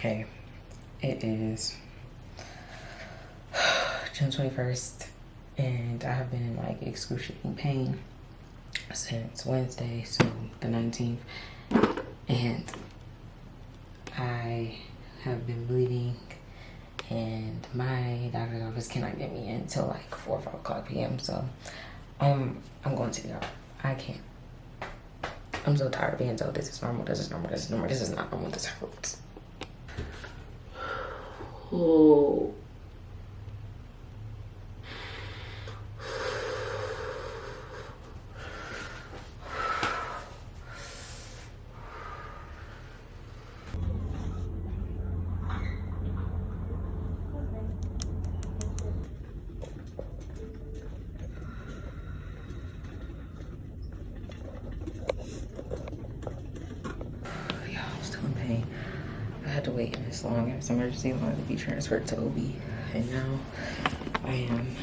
Okay, it is June 21st, and I have been in like excruciating pain since Wednesday, so the 19th, and I have been bleeding, and my doctor's office cannot get me in until like 4 or 5 o'clock p.m. So I'm going to the ER. I can't. I'm so tired of being told this is normal, this is normal, this is normal, this is not normal, this hurts. Oh. Pain. I had to wait this long. I was emergency line to be transferred to OB, and now I am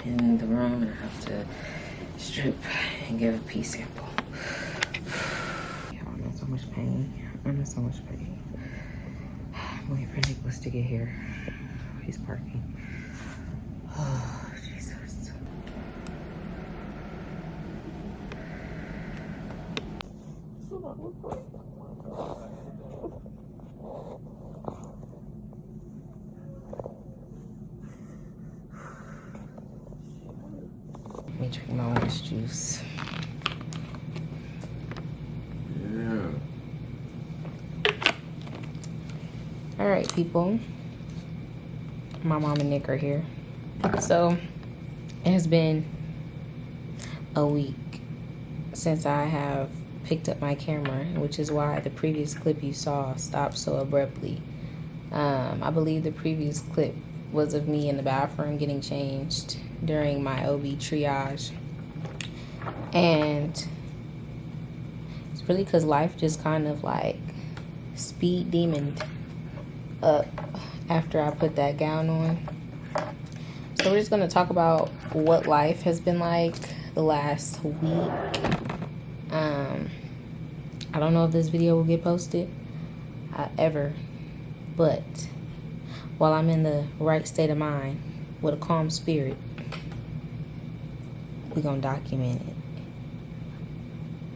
in the room and I have to strip and give a pee sample. Yeah, I'm in so much pain. I'm in so much pain. I'm waiting for Nicholas to get here. He's parking. Oh, Jesus. Let me drink my orange juice. Yeah. All right, people. My mom and Nick are here. So, it has been a week since I have picked up my camera, which is why the previous clip you saw stopped so abruptly. I believe the previous clip was of me in the bathroom getting changed during my OB triage, and it's really because life just kind of like speed demoned up after I put that gown on. So we're just going to talk about what life has been like the last week. I don't know if this video will get posted ever, but while I'm in the right state of mind with a calm spirit, we're gonna document it.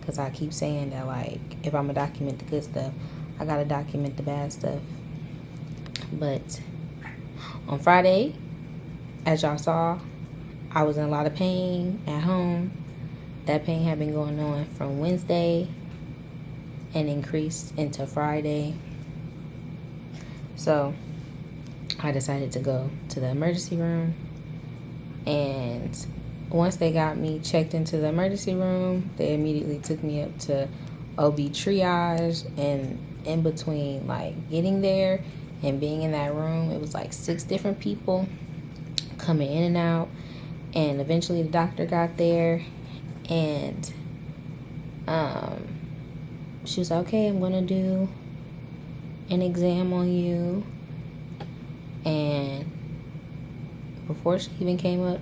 Because I keep saying that, like, if I'm gonna document the good stuff, I gotta document the bad stuff. But on Friday, as y'all saw, I was in a lot of pain at home. That pain had been going on from Wednesday and increased into Friday. So I decided to go to the emergency room, and once they got me checked into the emergency room, they immediately took me up to OB triage. And in between like getting there and being in that room, it was like 6 different people coming in and out, and eventually the doctor got there, and she was like, okay, I'm gonna do an exam on you. And before she even came up,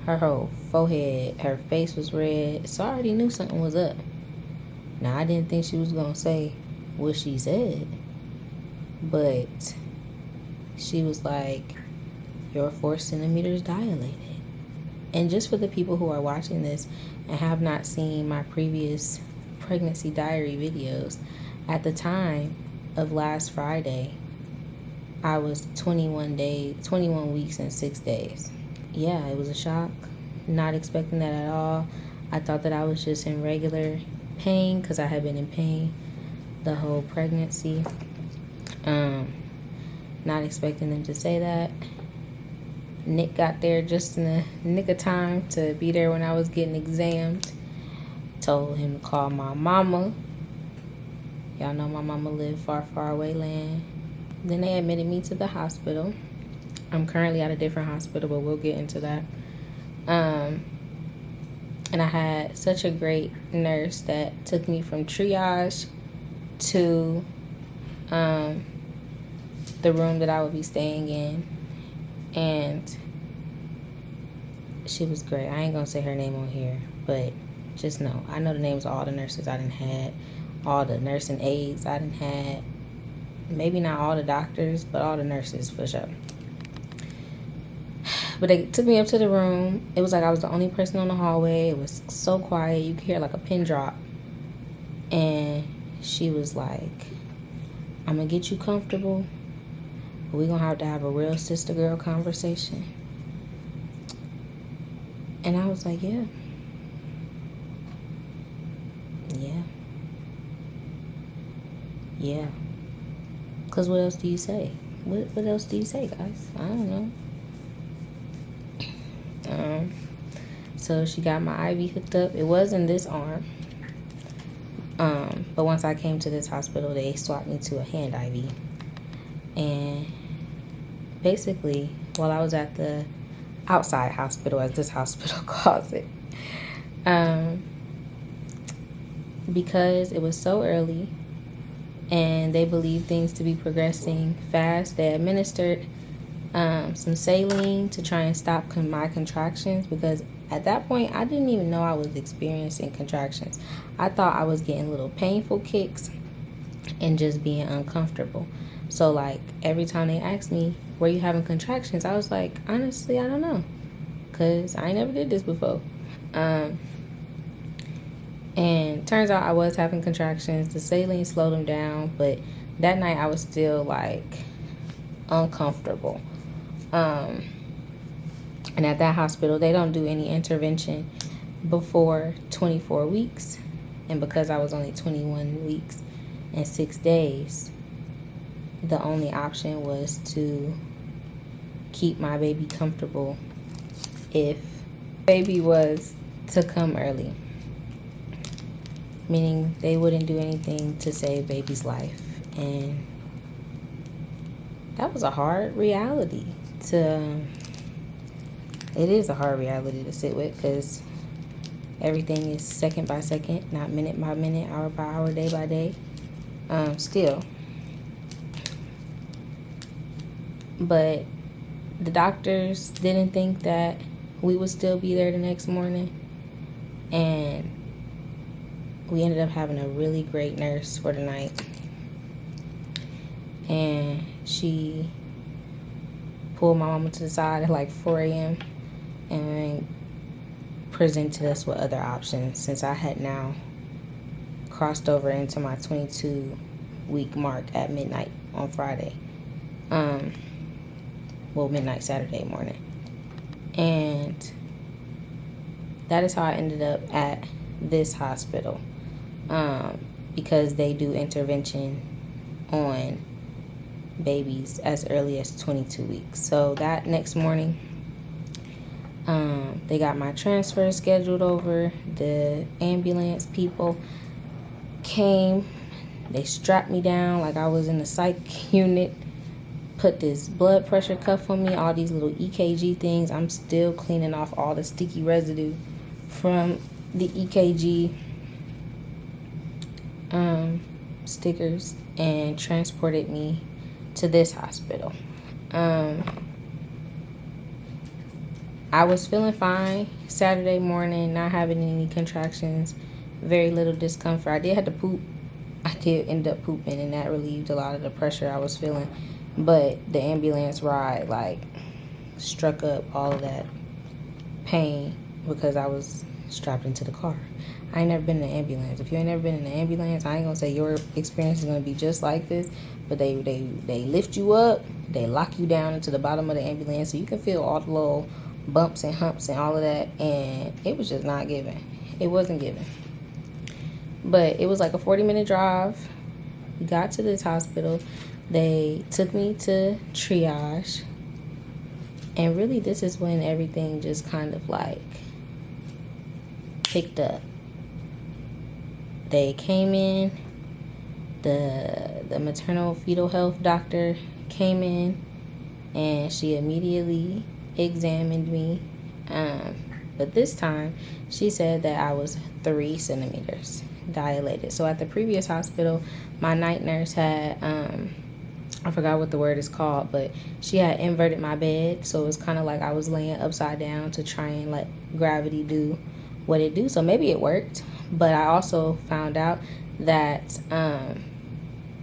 her whole forehead, her face was red, so I already knew something was up. Now, I didn't think she was gonna say what she said, but she was like, you're 4 centimeters dilated. And just for the people who are watching this and have not seen my previous pregnancy diary videos, at the time of last Friday, I was 21 weeks and 6 days. Yeah, it was a shock. Not expecting that at all. I thought that I was just in regular pain because I had been in pain the whole pregnancy. Not expecting them to say that. Nick got there just in the nick of time to be there when I was getting examined. Told him to call my mama. Y'all know my mama lived far, far away land. Then they admitted me to the hospital. I'm currently at a different hospital, but we'll get into that. And I had such a great nurse that took me from triage to the room that I would be staying in. And she was great. I ain't gonna say her name on here, but just know, I know the names of all the nurses I done had, all the nursing aides I done had. Maybe not all the doctors, but all the nurses for sure. But they took me up to the room. It was like I was the only person on the hallway. It was so quiet. You could hear like a pin drop. And she was like, I'm going to get you comfortable. We're going to have a real sister girl conversation. And I was like, yeah. Yeah. Because what else do you say? What else do you say, guys? I don't know. So she got my IV hooked up. It was in this arm. But once I came to this hospital, they swapped me to a hand IV. And basically, while I was at the outside hospital, as this hospital calls it, because it was so early and they believed things to be progressing fast, they administered some saline to try and stop my contractions, because at that point I didn't even know I was experiencing contractions. I thought I was getting little painful kicks and just being uncomfortable. So like every time they asked me, were you having contractions, I was like, honestly, I don't know, because I never did this before. And turns out I was having contractions. The saline slowed them down, but that night I was still like uncomfortable. And at that hospital, they don't do any intervention before 24 weeks. And because I was only 21 weeks and 6 days, the only option was to keep my baby comfortable if baby was to come early. Meaning they wouldn't do anything to save baby's life. And that was a hard reality to... It is a hard reality to sit with, because everything is second by second, not minute by minute, hour by hour, day by day. Still. But the doctors didn't think that we would still be there the next morning. And we ended up having a really great nurse for the night. And she pulled my mama to the side at like 4 a.m. and presented us with other options, since I had now crossed over into my 22-week mark at midnight on Friday. Midnight Saturday morning. And that is how I ended up at this hospital, because they do intervention on babies as early as 22 weeks. So that next morning, they got my transfer scheduled over. The ambulance people came. They strapped me down like I was in the psych unit, put this blood pressure cuff on me, all these little EKG things. I'm still cleaning off all the sticky residue from the EKG stickers, and transported me to this hospital. I was feeling fine Saturday morning, not having any contractions, very little discomfort. I did have to poop. I did end up pooping, and that relieved a lot of the pressure I was feeling. But the ambulance ride like struck up all of that pain because I was strapped into the car. I ain't never been in an ambulance. If you ain't never been in an ambulance, I ain't gonna say your experience is gonna be just like this, but they lift you up, they lock you down into the bottom of the ambulance, so you can feel all the little bumps and humps and all of that, and it was just not given. It wasn't given. But it was like a 40-minute drive. We got to this hospital. They took me to triage, and really this is when everything just kind of like picked up. They came in, the maternal fetal health doctor came in, and she immediately examined me. But this time she said that I was 3 centimeters dilated. So at the previous hospital, my night nurse had I forgot what the word is called, but she had inverted my bed, so it was kind of like I was laying upside down to try and let gravity do what it do. So maybe it worked, but I also found out that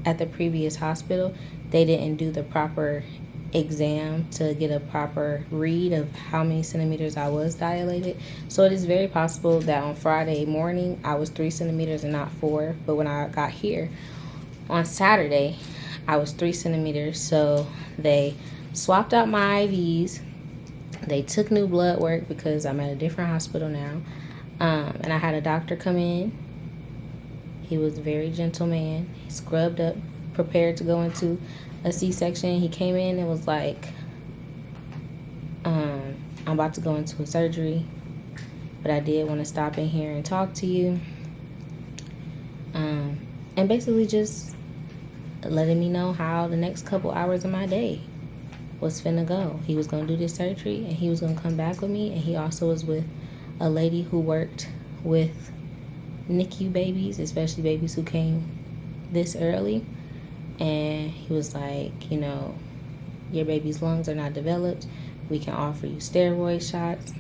at the previous hospital, they didn't do the proper exam to get a proper read of how many centimeters I was dilated. So it is very possible that on Friday morning I was 3 centimeters and not 4. But when I got here on Saturday, I was 3 centimeters. So they swapped out my IVs. They took new blood work because I'm at a different hospital now. And I had a doctor come in. He was a very gentle man. He scrubbed up, prepared to go into a C-section. He came in and was like, I'm about to go into a surgery, but I did want to stop in here and talk to you. And basically just letting me know how the next couple hours of my day was finna go. He was going to do this surgery and he was going to come back with me. And he also was with a lady who worked with NICU babies, especially babies who came this early. And he was like, you know, your baby's lungs are not developed. We can offer you steroid shots.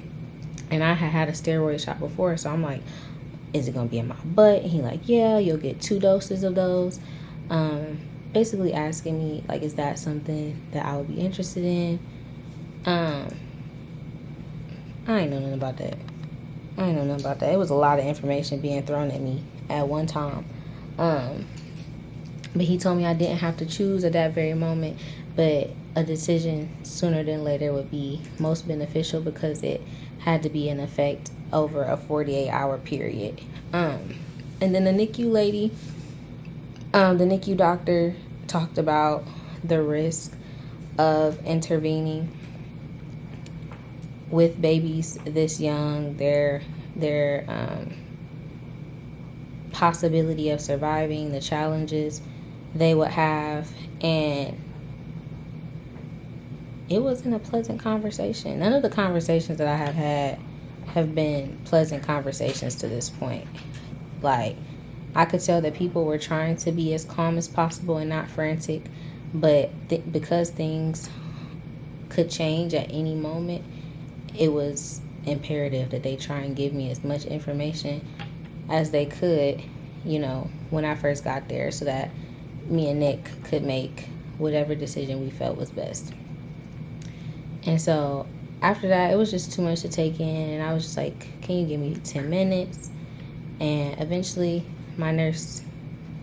And I had a steroid shot before, so I'm like, is it going to be in my butt? And he like, yeah, you'll get 2 doses of those. Basically asking me, like, is that something that I would be interested in? I ain't know nothing about that. It was a lot of information being thrown at me at one time. But he told me I didn't have to choose at that very moment, but a decision sooner than later would be most beneficial because it had to be in effect over a 48-hour period. And then the NICU lady, the NICU doctor talked about the risk of intervening with babies this young, their possibility of surviving, the challenges they would have, and it wasn't a pleasant conversation. None of the conversations that I have had have been pleasant conversations to this point. Like, I could tell that people were trying to be as calm as possible and not frantic, but because things could change at any moment, it was imperative that they try and give me as much information as they could, you know, when I first got there, so that me and Nick could make whatever decision we felt was best. And so after that, it was just too much to take in, and I was just like, can you give me 10 minutes? And eventually my nurse,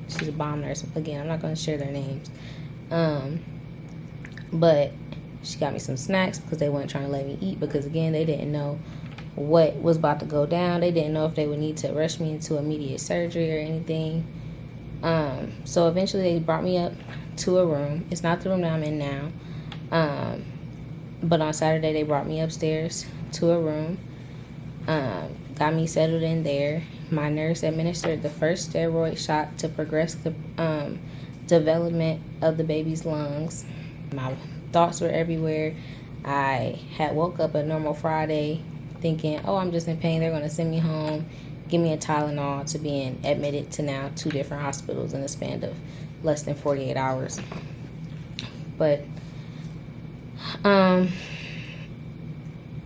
she's a bomb nurse, again, I'm not going to share their names, but she got me some snacks because they weren't trying to let me eat, because again, they didn't know what was about to go down. They didn't know if they would need to rush me into immediate surgery or anything. So eventually they brought me up to a room. It's not the room that I'm in now, but on Saturday they brought me upstairs to a room, got me settled in there. My nurse administered the first steroid shot to progress the development of the baby's lungs. My thoughts were everywhere. I had woke up a normal Friday thinking, oh, I'm just in pain, they're going to send me home, give me a Tylenol, to being admitted to now 2 different hospitals in a span of less than 48 hours. But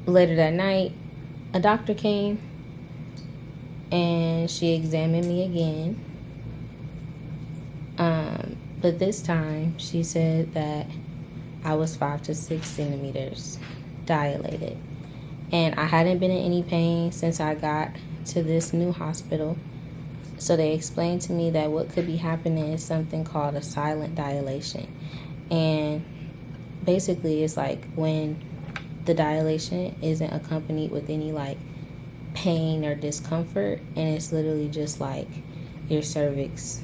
later that night, a doctor came and she examined me again. But this time she said that I was 5 to 6 centimeters dilated. And I hadn't been in any pain since I got to this new hospital. So they explained to me that what could be happening is something called a silent dilation. And basically it's like when the dilation isn't accompanied with any like pain or discomfort, and it's literally just like your cervix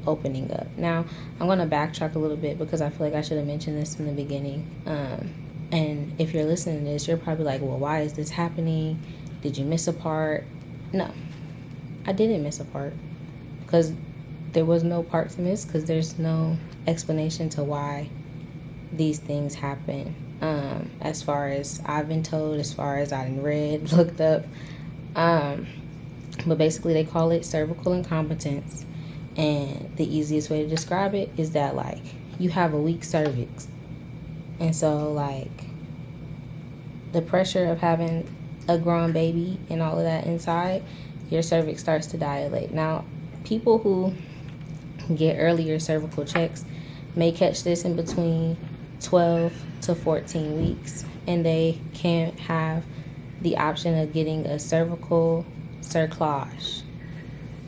opening up. Now, I'm going to backtrack a little bit because I feel like I should have mentioned this in the beginning. And if you're listening to this, you're probably like, well, why is this happening? Did you miss a part? No, I didn't miss a part, because there was no part to miss, because there's no explanation to why these things happen. As far as I've been told, as far as I've read, looked up. But basically they call it cervical incompetence. And the easiest way to describe it is that, like, you have a weak cervix. And so, like, the pressure of having a grown baby and all of that inside, your cervix starts to dilate. Now, people who get earlier cervical checks may catch this in between 12 to 14 weeks, and they can have the option of getting a cervical cerclage.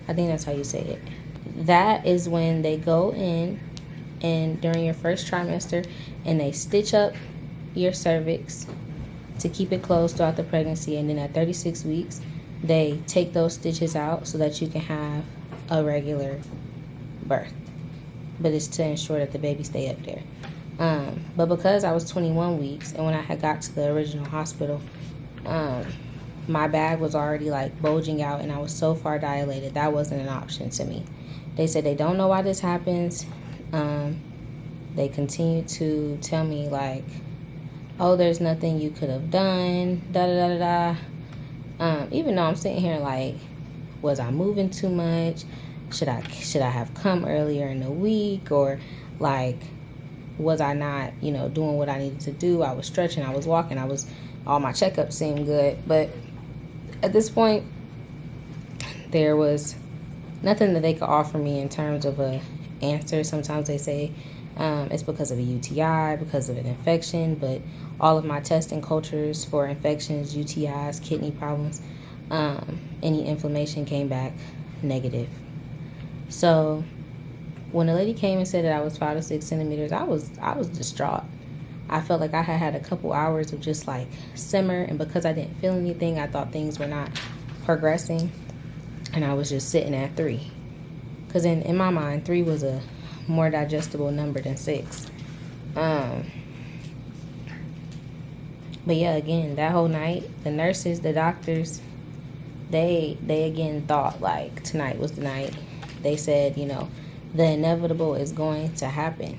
I think that's how you say it. That is when they go in and during your first trimester and they stitch up your cervix to keep it closed throughout the pregnancy, and then at 36 weeks they take those stitches out so that you can have a regular birth, but it's to ensure that the baby stay up there. But because I was 21 weeks and when I had got to the original hospital, my bag was already like bulging out and I was so far dilated that wasn't an option to me. They said they don't know why this happens. They continue to tell me like, oh, there's nothing you could have done, da da da da da. Even though I'm sitting here like, was I moving too much? Should I have come earlier in the week? Or like, was I not, doing what I needed to do? I was stretching, I was walking, all my checkups seemed good. But at this point, there was nothing that they could offer me in terms of a answer. Sometimes they say it's because of a UTI, because of an infection, but all of my testing cultures for infections, UTIs, kidney problems, any inflammation came back negative. So when the lady came and said that I was 5 to 6 centimeters, I was distraught. I felt like I had a couple hours of just like simmer, and because I didn't feel anything, I thought things were not progressing, and I was just sitting at 3. Because in my mind, 3 was a more digestible number than 6. But yeah, again, that whole night, the nurses, the doctors, they again thought like tonight was the night. They said, the inevitable is going to happen.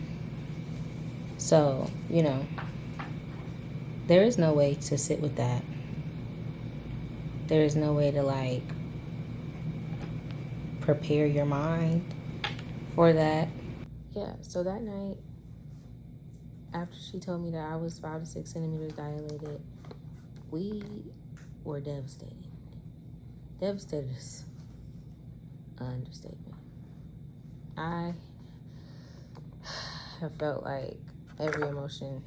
So, there is no way to sit with that. There is no way to like prepare your mind for that. Yeah, so that night, after she told me that I was 5 to 6 centimeters dilated, we were devastated. Devastated is an understatement. I have felt like every emotion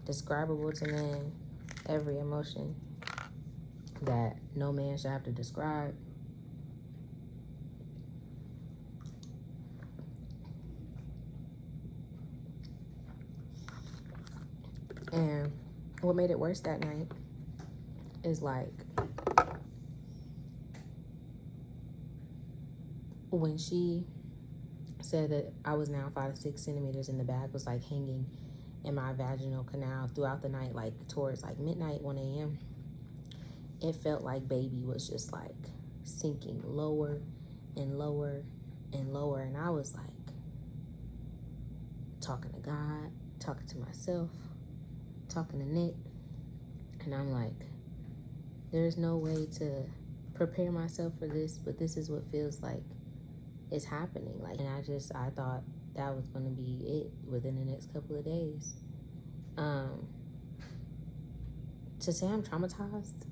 describable to man, every emotion that no man should have to describe. And what made it worse that night is like when she said that I was now 5 to 6 centimeters and the bag was like hanging in my vaginal canal throughout the night, like towards like midnight, 1 a.m. It felt like baby was just like sinking lower and lower and lower. And I was like talking to God, talking to myself, talking to Nick. And I'm like, there's no way to prepare myself for this, but this is what feels like is happening. Like, and I thought that was going to be it within the next couple of days. To say I'm traumatized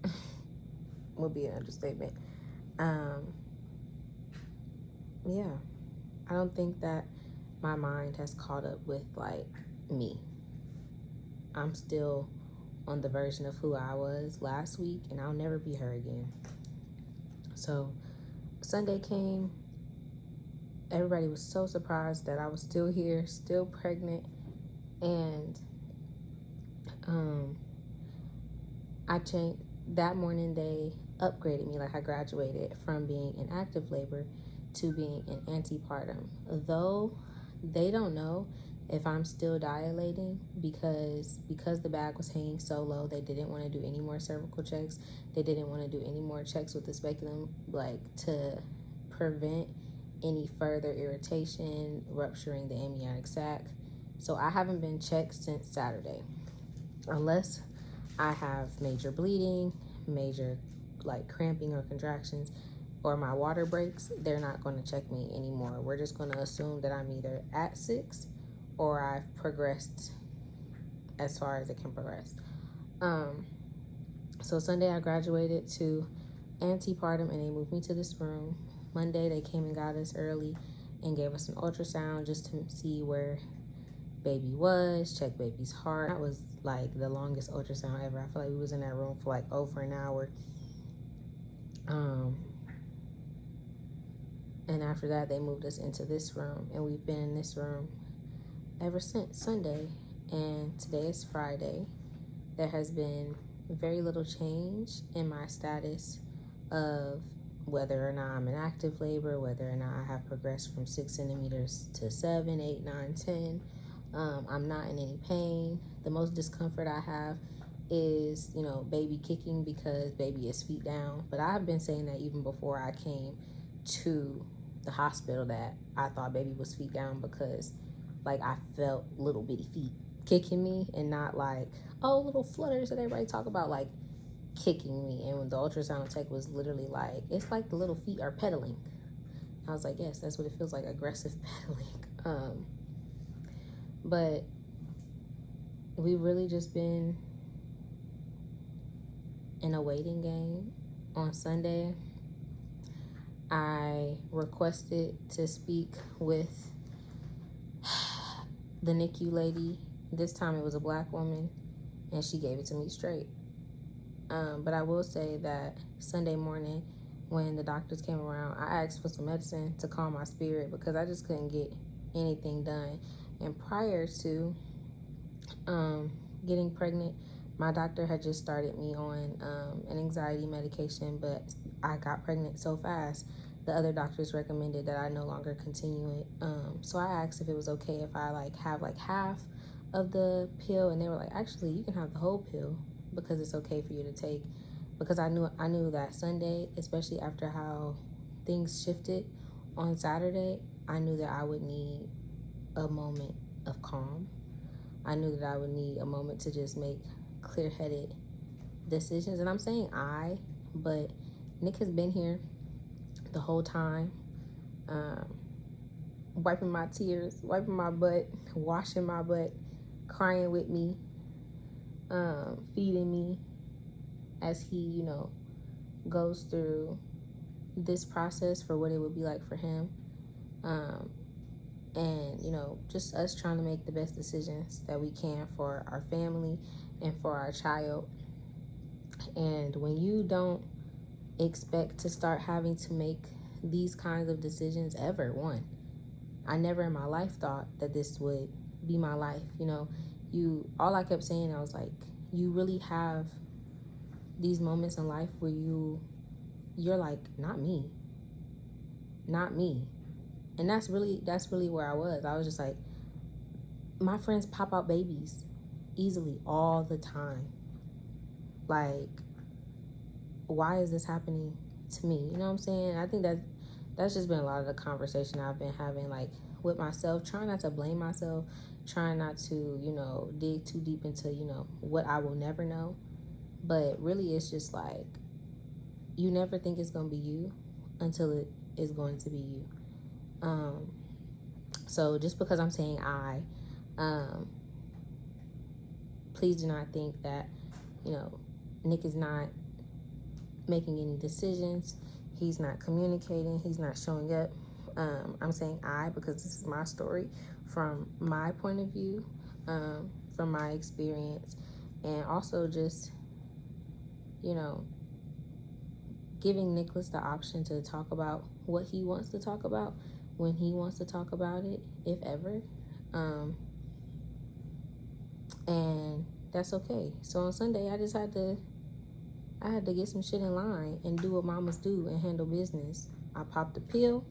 would be an understatement. Yeah, I don't think that my mind has caught up with like me. I'm still on the version of who I was last week, and I'll never be her again. So Sunday came. Everybody was so surprised that I was still here, still pregnant, and I changed. That morning they upgraded me, like I graduated from being in active labor to being in antepartum. Though they don't know if I'm still dilating because the bag was hanging so low, they didn't want to do any more cervical checks. They didn't want to do any more checks with the speculum, like to prevent any further irritation, rupturing the amniotic sac. So I haven't been checked since Saturday. Unless I have major bleeding, major like cramping or contractions, or my water breaks, they're not going to check me anymore. We're just going to assume that I'm either at 6 or I've progressed as far as it can progress. So Sunday I graduated to antepartum and they moved me to this room. Monday they came and got us early and gave us an ultrasound just to see where baby was, check baby's heart. That was like the longest ultrasound ever. I feel like we was in that room for like over an hour. And after that, they moved us into this room, and we've been in this room ever since Sunday. And today is Friday. There has been very little change in my status of whether or not I'm in active labor, whether or not I have progressed from 6 centimeters to 7, 8, 9, 10. I'm not in any pain. The most discomfort I have is, baby kicking because baby is feet down. But I've been saying that even before I came to the hospital, that I thought baby was feet down because like I felt little bitty feet kicking me, and not like, oh, little flutters that everybody talk about, like kicking me. And when the ultrasound tech was literally like, it's like the little feet are pedaling. I was like, yes, that's what it feels like, aggressive pedaling. But we've really just been in a waiting game. On Sunday, I requested to speak with the NICU lady. This time it was a Black woman, and she gave it to me straight. But I will say that Sunday morning, when the doctors came around, I asked for some medicine to calm my spirit because I just couldn't get anything done. And prior to getting pregnant, my doctor had just started me on an anxiety medication, but I got pregnant so fast, the other doctors recommended that I no longer continue it. So I asked if it was okay if I have half of the pill, and they were like, actually, you can have the whole pill because it's okay for you to take. Because I knew that Sunday, especially after how things shifted on Saturday, I knew that I would need a moment of calm. I knew that I would need a moment to just make clear-headed decisions. And I'm saying but Nick has been here the whole time, wiping my tears, wiping my butt, washing my butt, crying with me, feeding me as he, goes through this process for what it would be like for him. And, just us trying to make the best decisions that we can for our family and for our child. And when you don't expect to start having to make these kinds of decisions ever, I never in my life thought that this would be my life. All I kept saying, I was like, you really have these moments in life where you're like, not me. And that's really where I was. I was just like, my friends pop out babies easily all the time. Like, why is this happening to me? You know what I'm saying? I think that's just been a lot of the conversation I've been having, like, with myself, trying not to blame myself, trying not to, dig too deep into, what I will never know. But really, it's just like, you never think it's going to be you until it is going to be you. So just because I'm saying please do not think that, Nick is not making any decisions. He's not communicating. He's not showing up. I'm saying because this is my story from my point of view, from my experience, and also just, giving Nicholas the option to talk about what he wants to talk about when he wants to talk about it, if ever. And that's okay. So on Sunday, I just had to get some shit in line and do what mamas do and handle business. I popped a pill,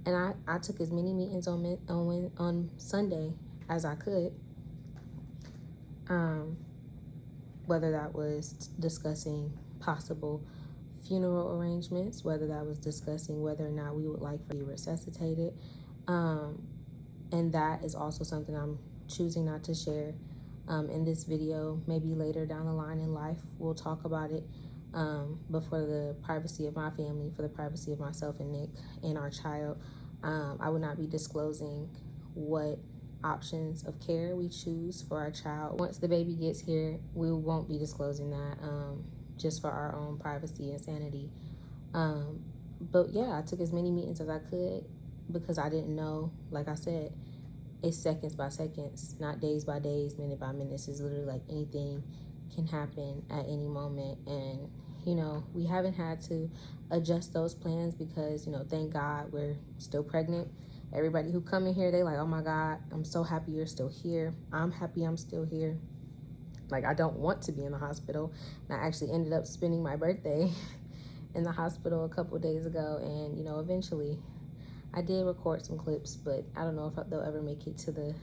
and I took as many meetings on Sunday as I could. Whether that was discussing possible funeral arrangements, whether that was discussing whether or not we would like to be resuscitated. And that is also something I'm choosing not to share in this video. Maybe later down the line in life, we'll talk about it. But for the privacy of my family, for the privacy of myself and Nick and our child, I would not be disclosing what options of care we choose for our child. Once the baby gets here, we won't be disclosing that, just for our own privacy and sanity. But yeah, I took as many meetings as I could. because I didn't know. Like I said, it's seconds by seconds, not days by days, minute by minutes. It's literally like anything can happen at any moment. And we haven't had to adjust those plans because thank God we're still pregnant. Everybody who come in here, they like, oh my God, I'm so happy you're still here. I'm happy I'm still here. Like, I don't want to be in the hospital. And I actually ended up spending my birthday in the hospital a couple days ago. And eventually I did record some clips, but I don't know if they'll ever make it to the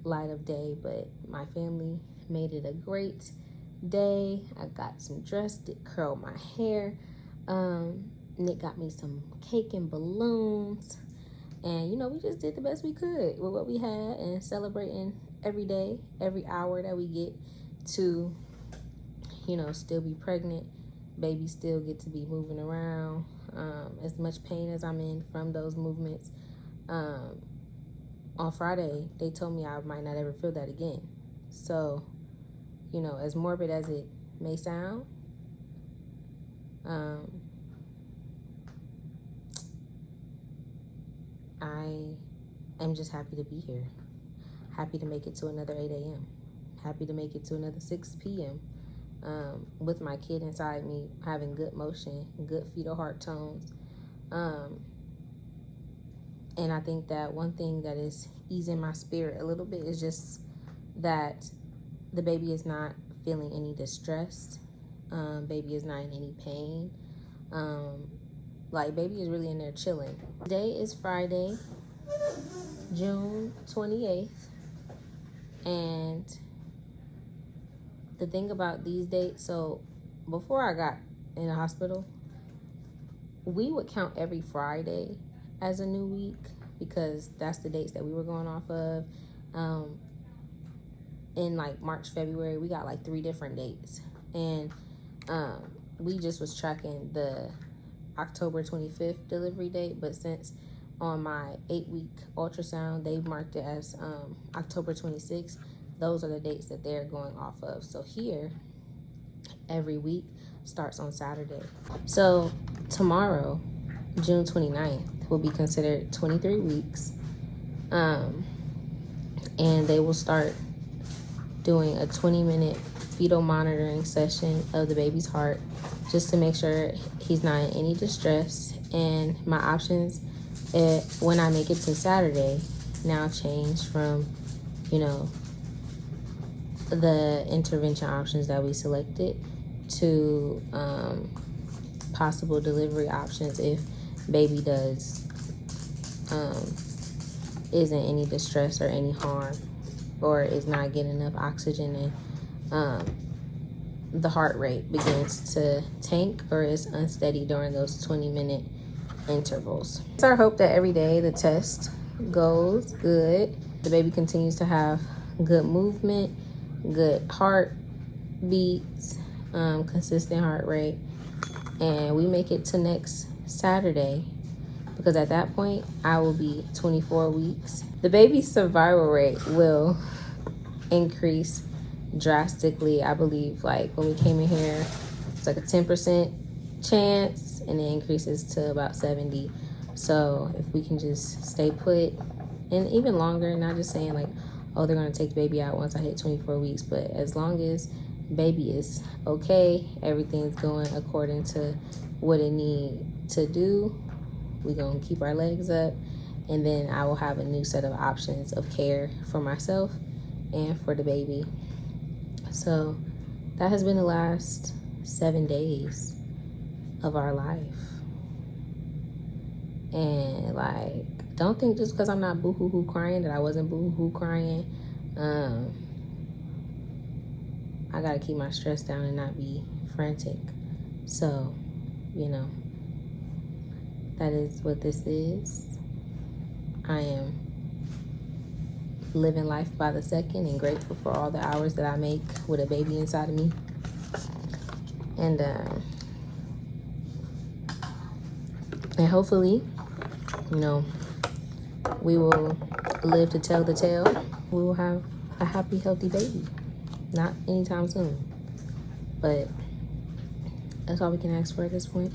light of day. But my family made it a great day. I got some dressed, curled my hair. Nick got me some cake and balloons. And, we just did the best we could with what we had, and celebrating every day, every hour that we get to, still be pregnant. Baby still get to be moving around. As much pain as I'm in from those movements. On Friday, they told me I might not ever feel that again. So, as morbid as it may sound, I am just happy to be here. Happy to make it to another 8 a.m. Happy to make it to another 6 p.m. With my kid inside me, having good motion, good fetal heart tones. And I think that one thing that is easing my spirit a little bit is just that the baby is not feeling any distress. Baby is not in any pain. Like, baby is really in there chilling. Today is Friday, June 28th. And the thing about these dates, so before I got in the hospital, we would count every Friday as a new week because that's the dates that we were going off of. In like March, February, we got like 3 different dates. And we just was tracking the October 25th delivery date, but since on my 8-week ultrasound they marked it as October 26th, those are the dates that they're going off of. So here, every week starts on Saturday. So tomorrow, June 29th, will be considered 23 weeks, and they will start doing a 20-minute fetal monitoring session of the baby's heart, just to make sure he's not in any distress. And my options, when I make it to Saturday, now change from, the intervention options that we selected to possible delivery options if baby isn't any distress or any harm, or is not getting enough oxygen, and the heart rate begins to tank or is unsteady during those 20-minute intervals. It's our hope that every day the test goes good. The baby continues to have good movement, good heart beats, consistent heart rate, and we make it to next Saturday, because at that point I will be 24 weeks. The baby's survival rate will increase drastically. I believe, like, when we came in here, it's like a 10% chance, and it increases to about 70. So if we can just stay put, and even longer, not just saying like, oh, they're going to take the baby out once I hit 24 weeks, but as long as baby is okay, everything's going according to what it need to do, we're going to keep our legs up, and then I will have a new set of options of care for myself and for the baby. So that has been the last 7 days of our life. And like, don't think just because I'm not boo-hoo-hoo crying that I wasn't boo-hoo-hoo crying. I gotta keep my stress down and not be frantic. So, that is what this is. I am living life by the second and grateful for all the hours that I make with a baby inside of me. And hopefully, we will live to tell the tale. We will have a happy, healthy baby. Not anytime soon, but that's all we can ask for at this point.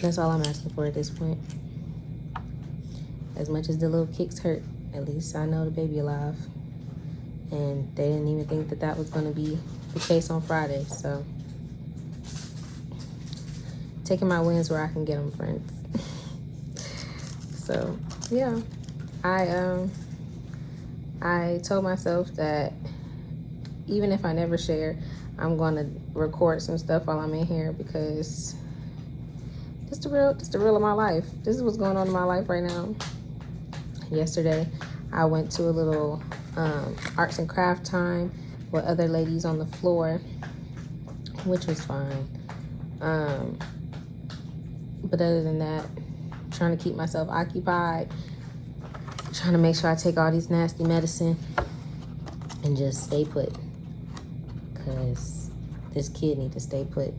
That's all I'm asking for at this point. As much as the little kicks hurt, at least I know the baby alive. And they didn't even think that that was going to be the case on Friday. So, taking my wins where I can get them, friends. So, yeah. I told myself that even if I never share, I'm going to record some stuff while I'm in here, because this the real of my life. This is what's going on in my life right now. Yesterday, I went to a little arts and craft time with other ladies on the floor, which was fine. But other than that, trying to keep myself occupied, trying to make sure I take all these nasty medicine and just stay put, because this kid needs to stay put.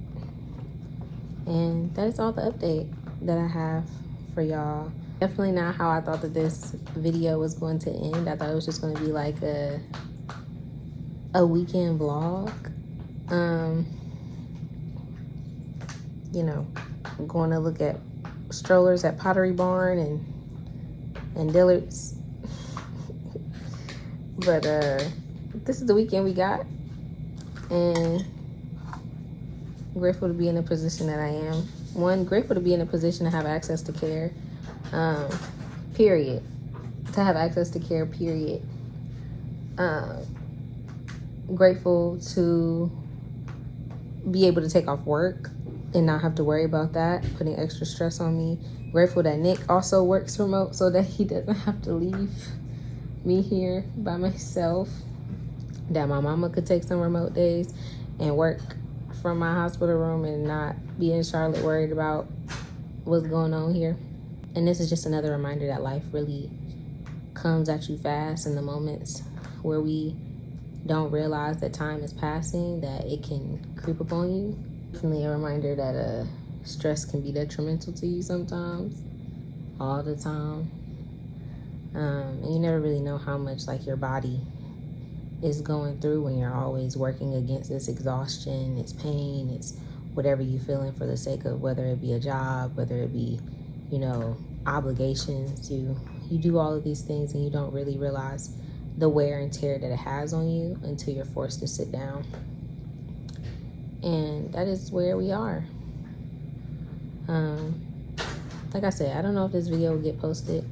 And that is all the update that I have for y'all. Definitely not how I thought that this video was going to end. I thought it was just going to be like a weekend vlog. You know, I'm going to look at strollers at Pottery Barn and Dillard's. But this is the weekend we got, and I'm grateful to be in the position that I am. One, grateful to be in a position to have access to care, period. To have access to care, period. Grateful to be able to take off work and not have to worry about that, putting extra stress on me. Grateful that Nick also works remote so that he doesn't have to leave me here by myself. That my mama could take some remote days and work from my hospital room and not be in Charlotte worried about what's going on here. And this is just another reminder that life really comes at you fast in the moments where we don't realize that time is passing, that it can creep up on you. Definitely a reminder that stress can be detrimental to you sometimes, all the time. And you never really know how much like your body is going through when you're always working against this exhaustion, it's pain, it's whatever you feeling for the sake of, whether it be a job, whether it be, you know, obligations. You do all of these things and you don't really realize the wear and tear that it has on you until you're forced to sit down. And that is where we are. Like I said, I don't know if this video will get posted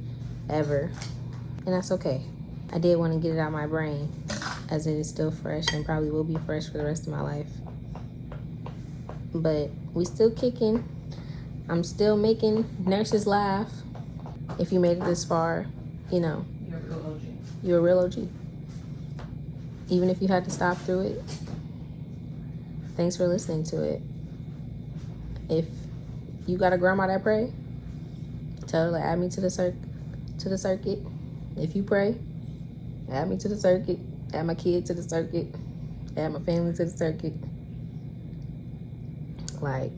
ever, and that's okay. I did want to get it out of my brain, as it is still fresh and probably will be fresh for the rest of my life. But we still kicking. I'm still making nurses laugh. If you made it this far, you know, you're a real OG. Even if you had to stop through it, thanks for listening to it. If you got a grandma that pray, tell her to add me to the circuit. If you pray, add me to the circuit. Add my kid to the circuit. Add my family to the circuit. Like,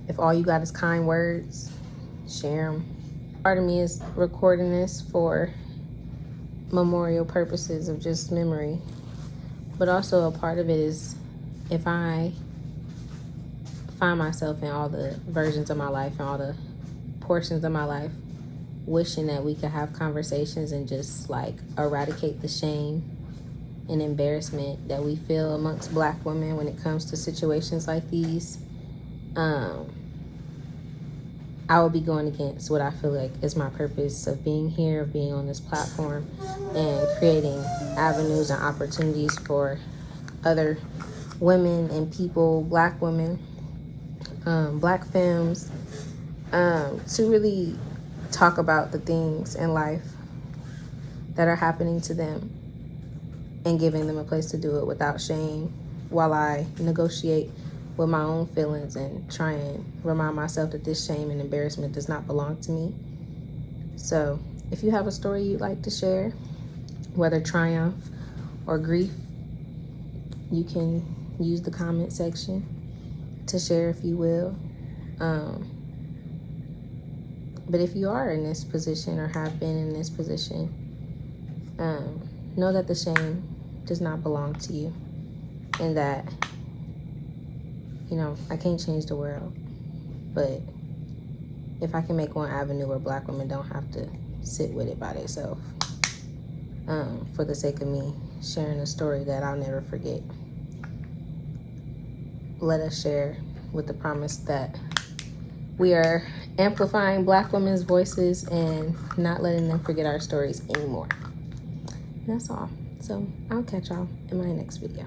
if all you got is kind words, share them. Part of me is recording this for memorial purposes of just memory. But also a part of it is, if I find myself in all the versions of my life and all the portions of my life wishing that we could have conversations and just like eradicate the shame and embarrassment that we feel amongst Black women when it comes to situations like these, I will be going against what I feel like is my purpose of being here, of being on this platform, and creating avenues and opportunities for other women and people, Black women, Black femmes, to really talk about the things in life that are happening to them and giving them a place to do it without shame, while I negotiate with my own feelings and try and remind myself that this shame and embarrassment does not belong to me. So if you have a story you'd like to share, whether triumph or grief, you can use the comment section to share if you will. But if you are in this position or have been in this position, know that the shame does not belong to you, and that, you know, I can't change the world, but if I can make one avenue where Black women don't have to sit with it by themselves, for the sake of me sharing a story that I'll never forget. Let us share with the promise that we are amplifying Black women's voices and not letting them forget our stories anymore. And that's all. So I'll catch y'all in my next video.